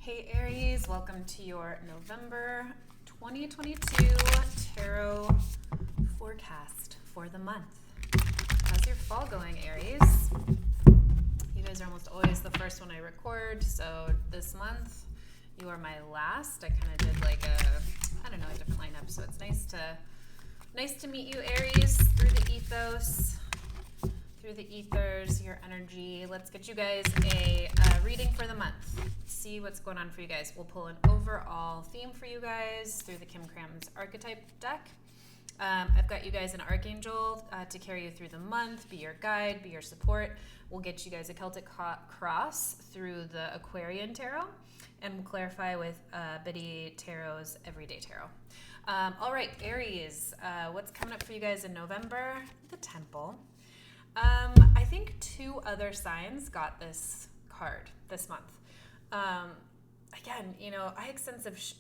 Hey Aries, welcome to your November 2022 tarot forecast for the month. How's your fall going, Aries? You guys are almost always the first one I record, so this month you are my last. I kind of did like a different lineup, so it's nice to meet you, Aries, through the ethos. Through the ethers, your energy. Let's get you guys a reading for the month. See what's going on for you guys. We'll pull an overall theme for you guys through the Kim Cram's archetype deck. I've got you guys an archangel to carry you through the month, be your guide, be your support. We'll get you guys a Celtic cross through the Aquarian tarot, and we'll clarify with Biddy Tarot's Everyday Tarot. All right, Aries, what's coming up for you guys in November? The Temple. I think two other signs got this card this month. Again,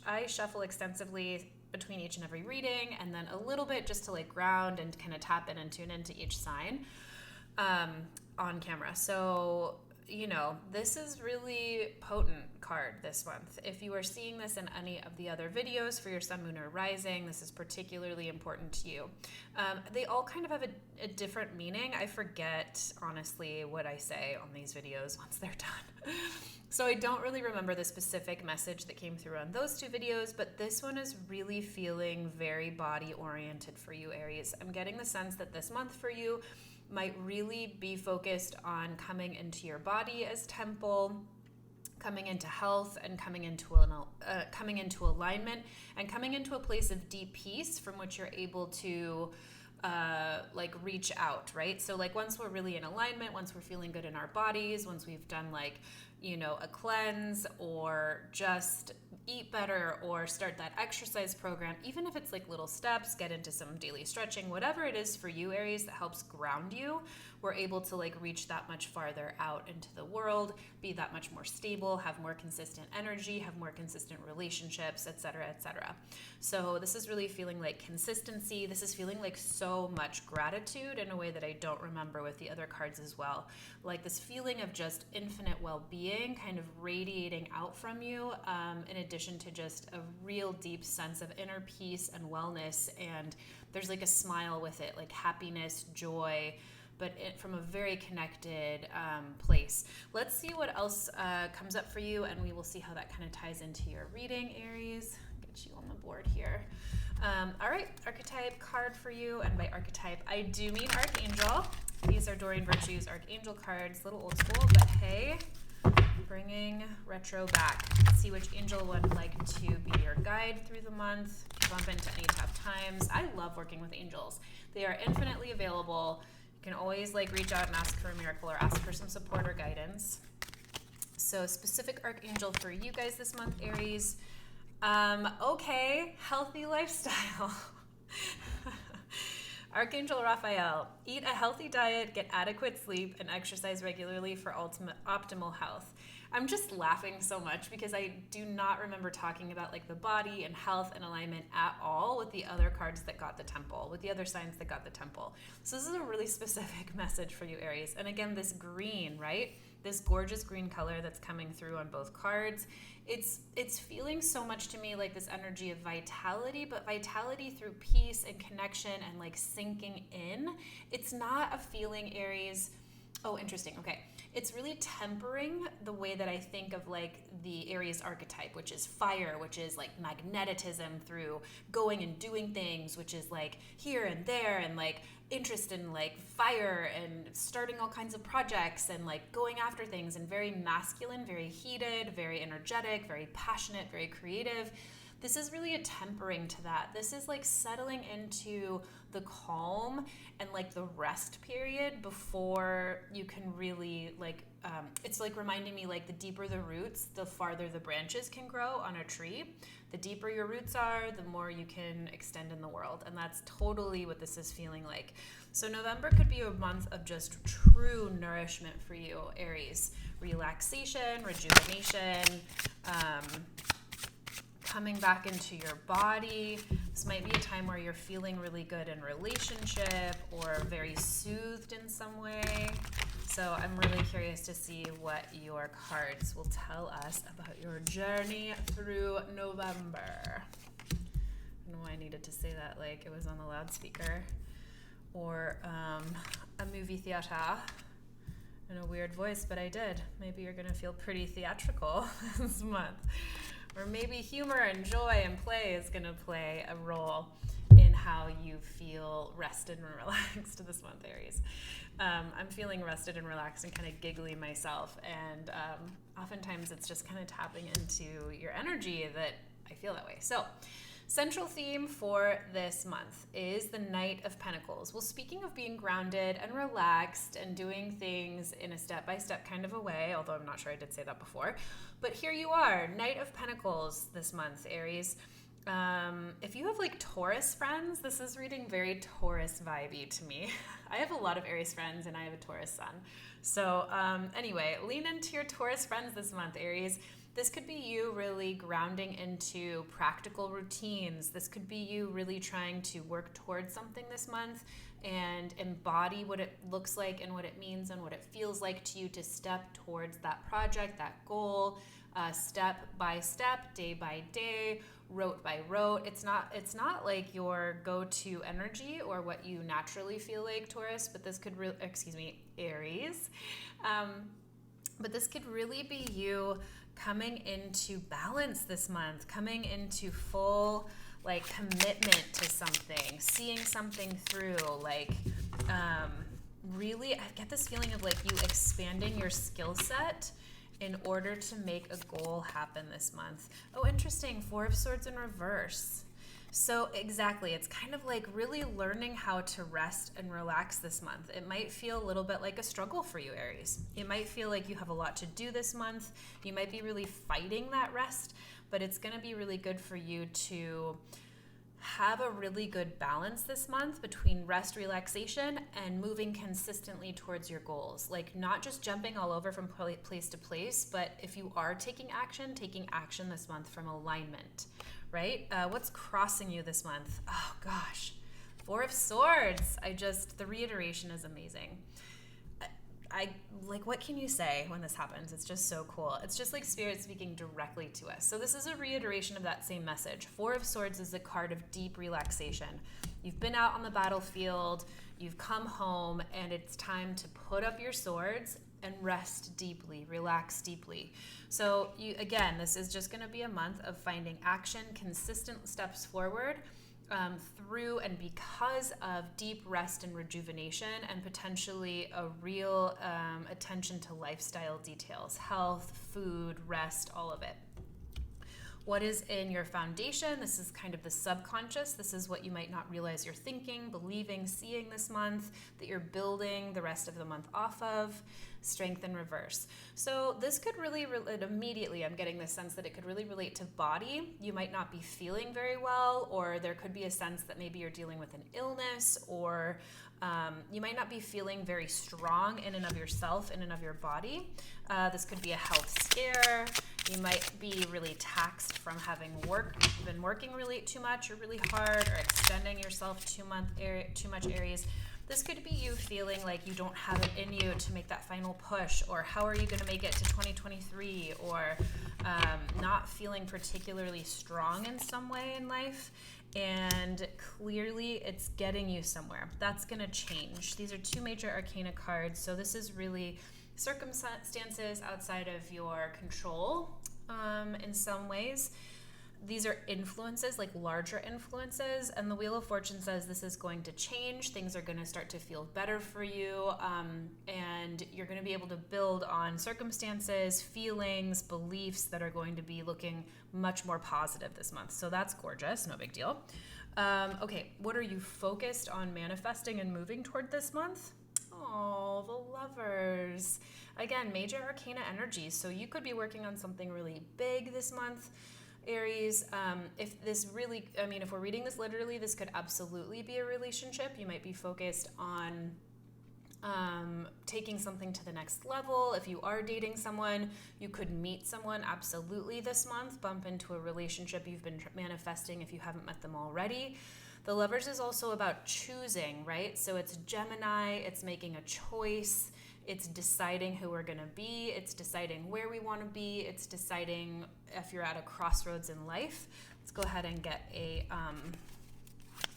I shuffle extensively between each and every reading, and then a little bit just to like ground and kind of tap in and tune into each sign on camera. So, this is really potent card this month. If you are seeing this in any of the other videos for your sun, moon, or rising, this is particularly important to you. They all kind of have a different meaning. I forget, honestly, what I say on these videos once they're done. So I don't really remember the specific message that came through on those two videos, but this one is really feeling very body-oriented for you, Aries. I'm getting the sense that this month for you might really be focused on coming into your body as temple, coming into health, and coming into alignment, and coming into a place of deep peace from which you're able to reach out, right? So like once we're really in alignment, once we're feeling good in our bodies, once we've done a cleanse or just eat better or start that exercise program, even if it's like little steps, get into some daily stretching, whatever it is for you, Aries, that helps ground you, we're able to reach that much farther out into the world, be that much more stable, have more consistent energy, have more consistent relationships, etc., etc. So this is really feeling like consistency. This is feeling like so much gratitude in a way that I don't remember with the other cards as well. Like this feeling of just infinite well-being kind of radiating out from you, in addition to just a real deep sense of inner peace and wellness. And there's like a smile with it, like happiness, joy, but from a very connected place. Let's see what else comes up for you, and we will see how that kind of ties into your reading, Aries. Get you on the board here. All right, archetype card for you, and by archetype, I do mean archangel. These are Doreen Virtue's archangel cards, a little old school, but hey, bringing retro back. Let's see which angel would like to be your guide through the month. Bump into any tough times. I love working with angels. They are infinitely available. You can always reach out and ask for a miracle or ask for some support or guidance. So specific archangel for you guys this month, Aries. Okay, healthy lifestyle. Archangel Raphael, eat a healthy diet, get adequate sleep, and exercise regularly for optimal health. I'm just laughing so much because I do not remember talking about the body and health and alignment at all with the other cards that got the temple, with the other signs that got the temple. So this is a really specific message for you, Aries. And again, this green, right? This gorgeous green color that's coming through on both cards. It's feeling so much to me like this energy of vitality, but vitality through peace and connection and sinking in. It's not a feeling, Aries. Oh, interesting. Okay. It's really tempering the way that I think of the Aries archetype, which is fire, which is magnetism through going and doing things, which is here and there, and interest in fire and starting all kinds of projects and going after things, and very masculine, very heated, very energetic, very passionate, very creative. This is really a tempering to that. This is settling into the calm and the rest period before you can really it's reminding me the deeper the roots, the farther the branches can grow on a tree. The deeper your roots are, the more you can extend in the world. And that's totally what this is feeling like. So November could be a month of just true nourishment for you, Aries. Relaxation, rejuvenation, coming back into your body. This might be a time where you're feeling really good in relationship or very soothed in some way. So I'm really curious to see what your cards will tell us about your journey through November. I don't know why I needed to say that like it was on the loudspeaker or a movie theater in a weird voice, but I did. Maybe you're going to feel pretty theatrical this month. Or maybe humor and joy and play is going to play a role in how you feel rested and relaxed this month, Aries. I'm feeling rested and relaxed and kind of giggly myself, and oftentimes it's just kind of tapping into your energy that I feel that way. So, central theme for this month is the Knight of Pentacles. Well, speaking of being grounded and relaxed and doing things in a step-by-step kind of a way, although I'm not sure I did say that before, but here you are, Knight of Pentacles this month, Aries. If you have like Taurus friends, this is reading very Taurus vibey to me. I have a lot of Aries friends and I have a Taurus sun. So anyway, lean into your Taurus friends this month, Aries. This could be you really grounding into practical routines. This could be you really trying to work towards something this month and embody what it looks like and what it means and what it feels like to you to step towards that project, that goal, step by step, day by day, rote by rote. It's not like your go-to energy or what you naturally feel like, Taurus, but this could Aries. But this could really be you coming into balance this month, coming into full like commitment to something, seeing something through, like really I get this feeling of like you expanding your skill set in order to make a goal happen this month. Oh, interesting. 4 of Swords in reverse. So exactly, it's kind of like really learning how to rest and relax this month. It might feel a little bit like a struggle for you, Aries. It might feel like you have a lot to do this month. You might be really fighting that rest, but it's going to be really good for you to have a really good balance this month between rest, relaxation, and moving consistently towards your goals. Like not just jumping all over from place to place, but if you are taking action this month from alignment, right? What's crossing you this month? Oh gosh, 4 of Swords. The reiteration is amazing. I like, what can you say when this happens? It's just so cool. It's just like Spirit speaking directly to us. So this is a reiteration of that same message. 4 of Swords is a card of deep relaxation. You've been out on the battlefield, you've come home, and it's time to put up your swords and rest deeply, relax deeply. So this is just going to be a month of finding action, consistent steps forward, through and because of deep rest and rejuvenation, and potentially a real attention to lifestyle details, health, food, rest, all of it. What is in your foundation? This is kind of the subconscious. This is what you might not realize you're thinking, believing, seeing this month, that you're building the rest of the month off of. Strength in reverse. So this could really relate immediately. I'm getting this sense that it could really relate to body. You might not be feeling very well, or there could be a sense that maybe you're dealing with an illness, or you might not be feeling very strong in and of yourself, in and of your body. This could be a health scare. You might be really taxed from having been working really too much or really hard, or extending yourself too much, Aries. This could be you feeling like you don't have it in you to make that final push, or how are you going to make it to 2023, or not feeling particularly strong in some way in life. And clearly it's getting you somewhere. That's going to change. These are 2 major arcana cards. So this is really circumstances outside of your control in some ways. These are influences, like larger influences, and the Wheel of Fortune says this is going to change. Things are going to start to feel better for you, and you're going to be able to build on circumstances, feelings, beliefs that are going to be looking much more positive this month. So that's gorgeous, no big deal. Okay, what are you focused on manifesting and moving toward this month? Oh, the Lovers. Again, major arcana energy. So you could be working on something really big this month, Aries. If we're reading this literally, this could absolutely be a relationship. You might be focused on taking something to the next level. If you are dating someone, you could meet someone absolutely this month, bump into a relationship you've been manifesting if you haven't met them already. The Lovers is also about choosing, right? So it's Gemini, it's making a choice. It's deciding who we're going to be. It's deciding where we want to be. It's deciding if you're at a crossroads in life. Let's go ahead and get a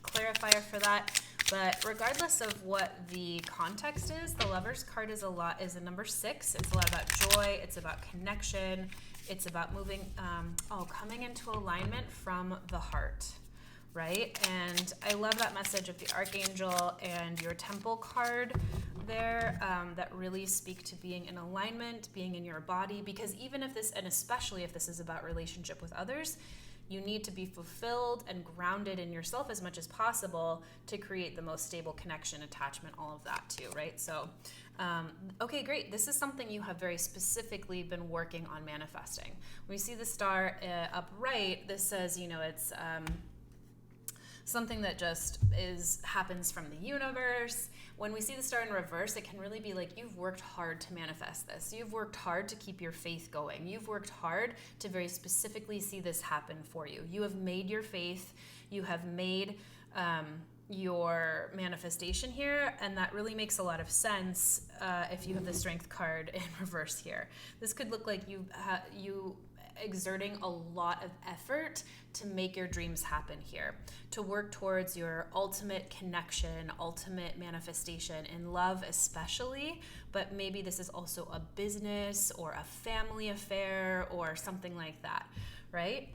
clarifier for that. But regardless of what the context is, the Lover's card is a number 6. It's a lot about joy. It's about connection. It's about coming into alignment from the heart, right? And I love that message of the Archangel and your Temple card there that really speak to being in alignment, being in your body, because even if this, and especially if this is about relationship with others, you need to be fulfilled and grounded in yourself as much as possible to create the most stable connection, attachment, all of that too, right? So, okay, great. This is something you have very specifically been working on manifesting. When you see the star up right, this says, it's something that just happens from the universe. When we see the star in reverse, it can really be like you've worked hard to manifest this. You've worked hard to keep your faith going. You've worked hard to very specifically see this happen for you. You have made your faith. You have made your manifestation here, and that really makes a lot of sense if you have the Strength card in reverse here. This could look like you exerting a lot of effort to make your dreams happen here, to work towards your ultimate connection, ultimate manifestation in love especially, but maybe this is also a business or a family affair or something like that, right?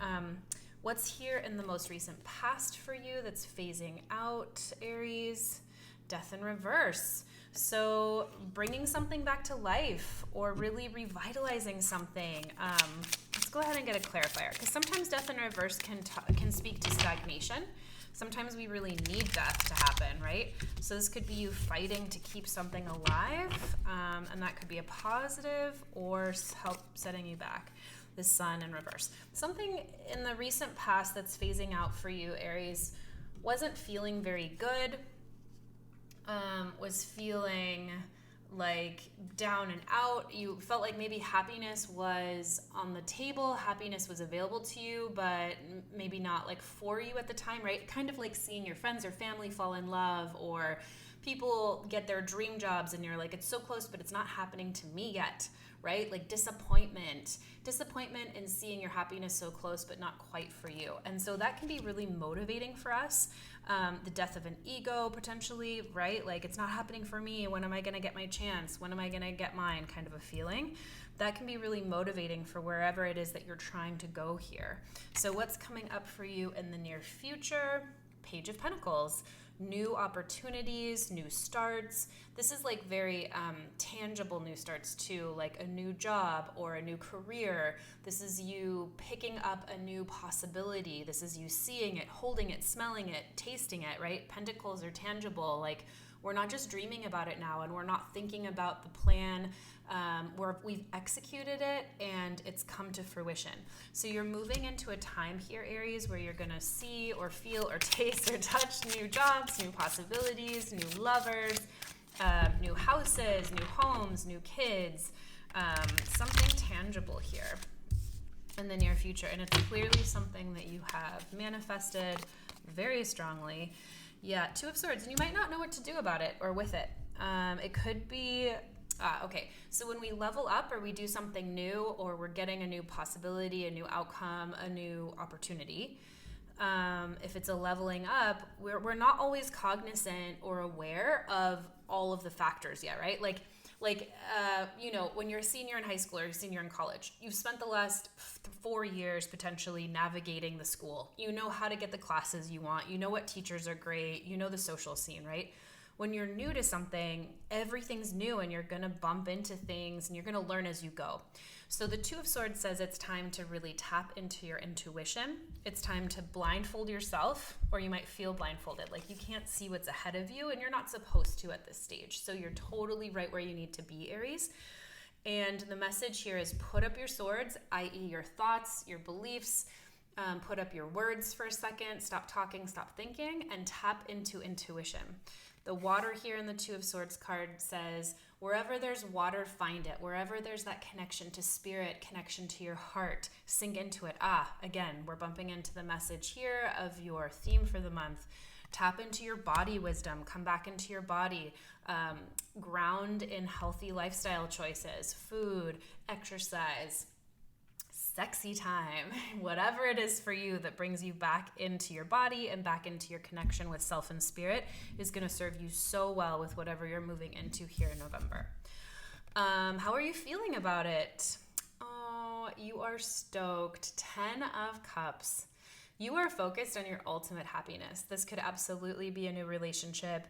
What's here in the most recent past for you that's phasing out, Aries? Death in reverse. So bringing something back to life or really revitalizing something. Let's go ahead and get a clarifier, because sometimes death in reverse can speak to stagnation. Sometimes we really need death to happen, right? So this could be you fighting to keep something alive, and that could be a positive or help setting you back. The Sun in reverse. Something in the recent past that's phasing out for you, Aries, wasn't feeling very good. Was feeling like down and out. You felt like maybe happiness was on the table, happiness was available to you, but maybe not like for you at the time, right? Kind of like seeing your friends or family fall in love, or people get their dream jobs and you're like, it's so close, but it's not happening to me yet, right? Like disappointment in seeing your happiness so close, but not quite for you. And so that can be really motivating for us. The death of an ego potentially, right? Like it's not happening for me. When am I going to get my chance? When am I going to get mine? Kind of a feeling. That can be really motivating for wherever it is that you're trying to go here. So what's coming up for you in the near future? Page of Pentacles. New opportunities, new starts. This is like very tangible new starts too, like a new job or a new career. This is you picking up a new possibility. This is you seeing it, holding it, smelling it, tasting it, right? Pentacles are tangible. Like we're not just dreaming about it now, and we're not thinking about the plan where we've executed it and it's come to fruition. So you're moving into a time here, Aries, where you're gonna see or feel or taste or touch new jobs, new possibilities, new lovers, new houses, new homes, new kids, something tangible here in the near future. And it's clearly something that you have manifested very strongly. Yeah, Two of Swords, and you might not know what to do about it or with it. It could be, okay, so when we level up or we do something new, or we're getting a new possibility, a new outcome, a new opportunity, if it's a leveling up, we're not always cognizant or aware of all of the factors yet, right? Like when you're a senior in high school or a senior in college, you've spent the last 4 years potentially navigating the school. You know how to get the classes you want. You know what teachers are great. You know the social scene, right? When you're new to something, everything's new, and you're going to bump into things and you're going to learn as you go. So the Two of Swords says it's time to really tap into your intuition. It's time to blindfold yourself, or you might feel blindfolded, like you can't see what's ahead of you, and you're not supposed to at this stage. So you're totally right where you need to be, Aries. And the message here is put up your swords, i.e. your thoughts, your beliefs, put up your words for a second, stop talking, stop thinking, and tap into intuition. The water here in the Two of Swords card says, wherever there's water, find it. Wherever there's that connection to spirit, connection to your heart, sink into it. Again, we're bumping into the message here of your theme for the month. Tap into your body wisdom, come back into your body, ground in healthy lifestyle choices, food, exercise, sexy time, whatever it is for you that brings you back into your body and back into your connection with self and spirit is going to serve you so well with whatever you're moving into here in November. How are you feeling about it? Oh, you are stoked. 10 of Cups. You are focused on your ultimate happiness. This could absolutely be a new relationship.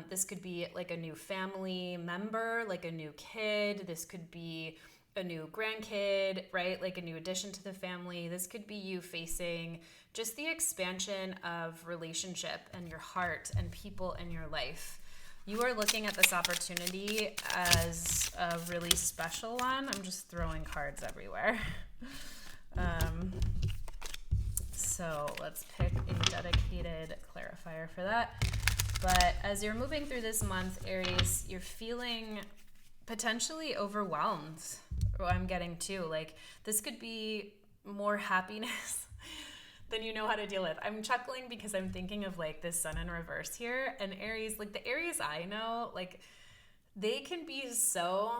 This could be like a new family member, like a new kid. This could be a new grandkid, right? Like a new addition to the family. This could be you facing just the expansion of relationship and your heart and people in your life. You are looking at this opportunity as a really special one. I'm just throwing cards everywhere. So let's pick a dedicated clarifier for that. But as you're moving through this month, Aries, you're feeling potentially overwhelmed. I'm getting too. Like, this could be more happiness than you know how to deal with. I'm chuckling because I'm thinking of like this sun in reverse here. And Aries, like the Aries I know, like they can be so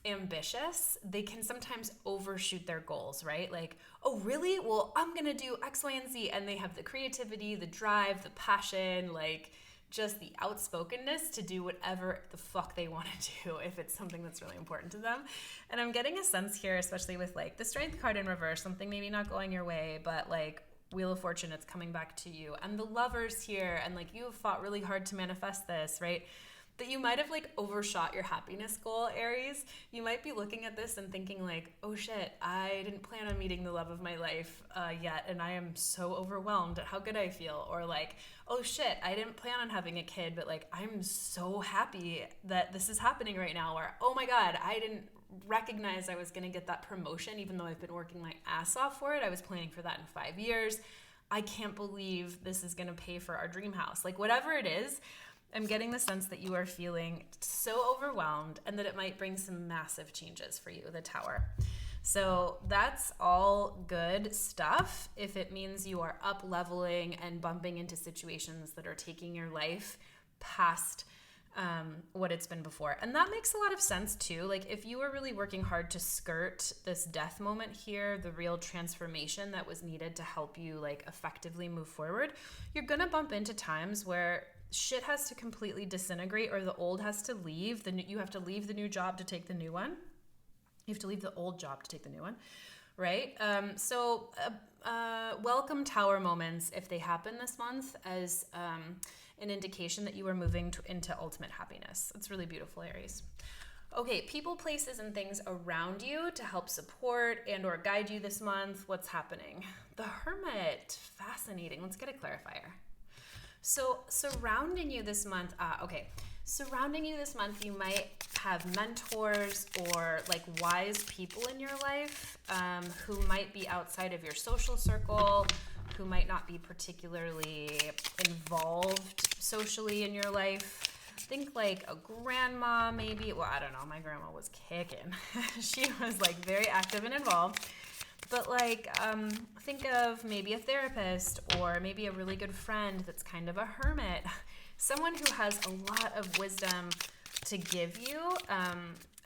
ambitious. They can sometimes overshoot their goals, right? Like, oh, really? Well, I'm going to do X, Y, and Z. And they have the creativity, the drive, the passion, like just the outspokenness to do whatever the fuck they want to do if it's something that's really important to them. And I'm getting a sense here, especially with like the Strength card in reverse, something maybe not going your way, but like Wheel of Fortune, it's coming back to you. And the Lovers here, and like you have fought really hard to manifest this, right? That you might have like overshot your happiness goal, Aries. You might be looking at this and thinking like, oh shit, I didn't plan on meeting the love of my life yet, and I am so overwhelmed at how good I feel. Or like, oh shit, I didn't plan on having a kid, but like I'm so happy that this is happening right now. Or, oh my God, I didn't recognize I was gonna get that promotion even though I've been working my ass off for it. I was planning for that in 5 years. I can't believe this is gonna pay for our dream house. Like whatever it is, I'm getting the sense that you are feeling so overwhelmed and that it might bring some massive changes for you, the Tower. So that's all good stuff if it means you are up leveling and bumping into situations that are taking your life past what it's been before. And that makes a lot of sense too. Like if you were really working hard to skirt this death moment here, the real transformation that was needed to help you like effectively move forward, you're gonna bump into times where shit has to completely disintegrate or the old has to leave. You have to leave the new job to take the new one. You have to leave the old job to take the new one, right? So welcome Tower moments if they happen this month as an indication that you are moving into ultimate happiness. It's really beautiful, Aries. Okay, people, places, and things around you to help support and or guide you this month. What's happening? The Hermit. Fascinating. Let's get a clarifier. So surrounding you this month, you might have mentors or like wise people in your life who might be outside of your social circle, who might not be particularly involved socially in your life. Think like a grandma maybe. Well, I don't know. My grandma was kicking. She was like very active and involved. But like, think of maybe a therapist or maybe a really good friend that's kind of a hermit. Someone who has a lot of wisdom to give you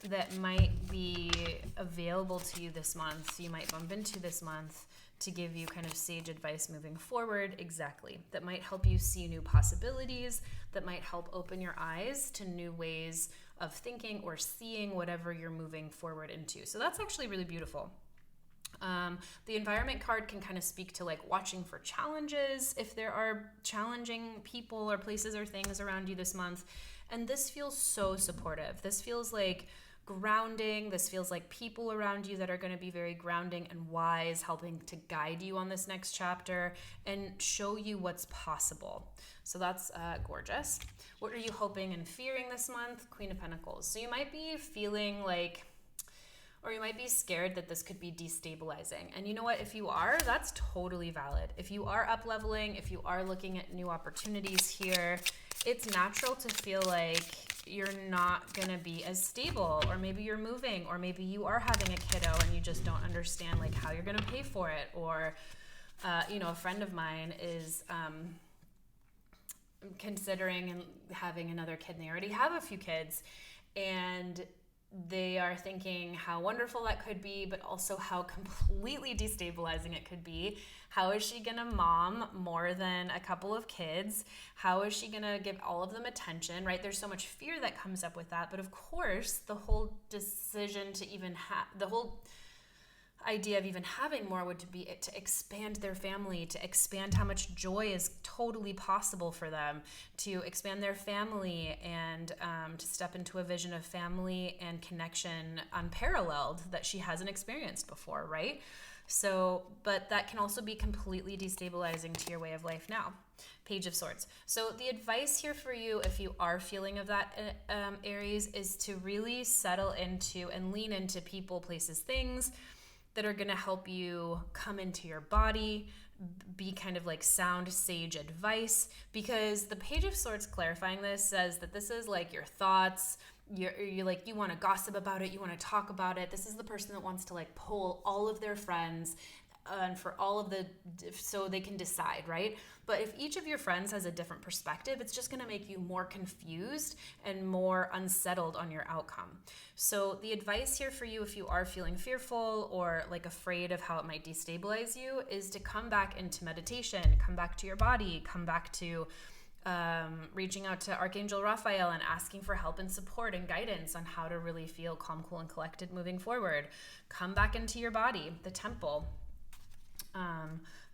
that might be available to you this month. You might bump into this month to give you kind of sage advice moving forward. Exactly. That might help you see new possibilities, that might help open your eyes to new ways of thinking or seeing whatever you're moving forward into. So that's actually really beautiful. The environment card can kind of speak to like watching for challenges if there are challenging people or places or things around you this month. And this feels so supportive. This feels like grounding. This feels like people around you that are going to be very grounding and wise, helping to guide you on this next chapter and show you what's possible. So that's gorgeous. What are you hoping and fearing this month? Queen of Pentacles. So you might be feeling like, or you might be scared that this could be destabilizing. And you know what? If you are, that's totally valid. If you are up leveling, if you are looking at new opportunities here, it's natural to feel like you're not going to be as stable, or maybe you're moving, or maybe you are having a kiddo and you just don't understand like how you're going to pay for it. Or, a friend of mine is considering and having another kid, and they already have a few kids, and they are thinking how wonderful that could be, but also how completely destabilizing it could be. How is she gonna mom more than a couple of kids? How is she gonna give all of them attention, right? There's so much fear that comes up with that. But of course, the whole decision to even the whole idea of even having more would be to expand their family, to expand how much joy is totally possible for them, to expand their family, and to step into a vision of family and connection unparalleled that she hasn't experienced before, right? So, but that can also be completely destabilizing to your way of life now. Page of Swords. So the advice here for you, if you are feeling of that, Aries, is to really settle into and lean into people, places, things that are going to help you come into your body, be kind of like sound sage advice, because the Page of Swords clarifying this says that this is like your thoughts. You're like, you want to gossip about it, you want to talk about it. This is the person that wants to like poll all of their friends and for all of so they can decide, right? But if each of your friends has a different perspective, it's just going to make you more confused and more unsettled on your outcome. So the advice here for you, if you are feeling fearful or like afraid of how it might destabilize you, is to come back into meditation, come back to your body, come back to reaching out to Archangel Raphael and asking for help and support and guidance on how to really feel calm, cool, and collected moving forward. Come back into your body, the temple. I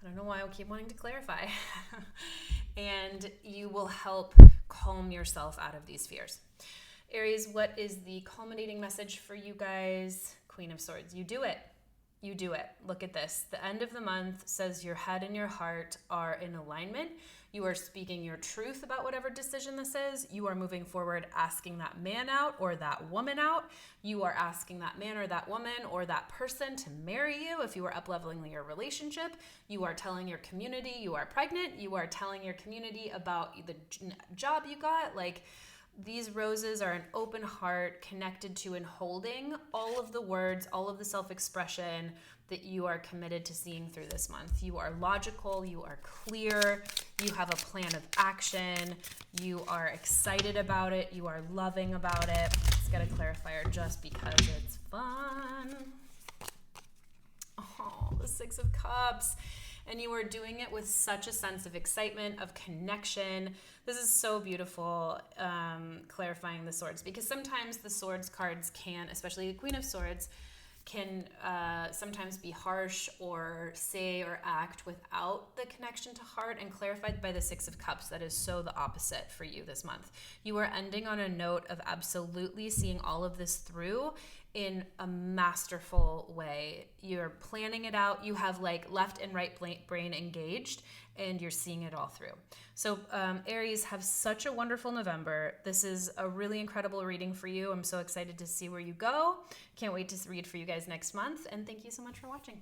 don't know why I keep wanting to clarify. And you will help calm yourself out of these fears. Aries, what is the culminating message for you guys? Queen of Swords. You do it. You do it. Look at this. The end of the month says your head and your heart are in alignment. You are speaking your truth about whatever decision this is. You are moving forward asking that man out or that woman out. You are asking that man or that woman or that person to marry you if you are up-leveling your relationship. You are telling your community you are pregnant. You are telling your community about the job you got. Like, these roses are an open heart connected to and holding all of the words, all of the self-expression that you are committed to seeing through this month. You are logical, you are clear, you have a plan of action, you are excited about it, you are loving about it. Just got a clarifier just because it's fun. Oh, the Six of Cups. And you are doing it with such a sense of excitement, of connection. This is so beautiful, clarifying the swords, because sometimes the swords cards can, especially the Queen of Swords, can sometimes be harsh or say or act without the connection to heart, and clarified by the Six of Cups, that is so the opposite for you this month. You are ending on a note of absolutely seeing all of this through in a masterful way. You're planning it out. You have like left and right brain engaged, and you're seeing it all through. So Aries, have such a wonderful November. This is a really incredible reading for you. I'm so excited to see where you go. Can't wait to read for you guys next month. And thank you so much for watching.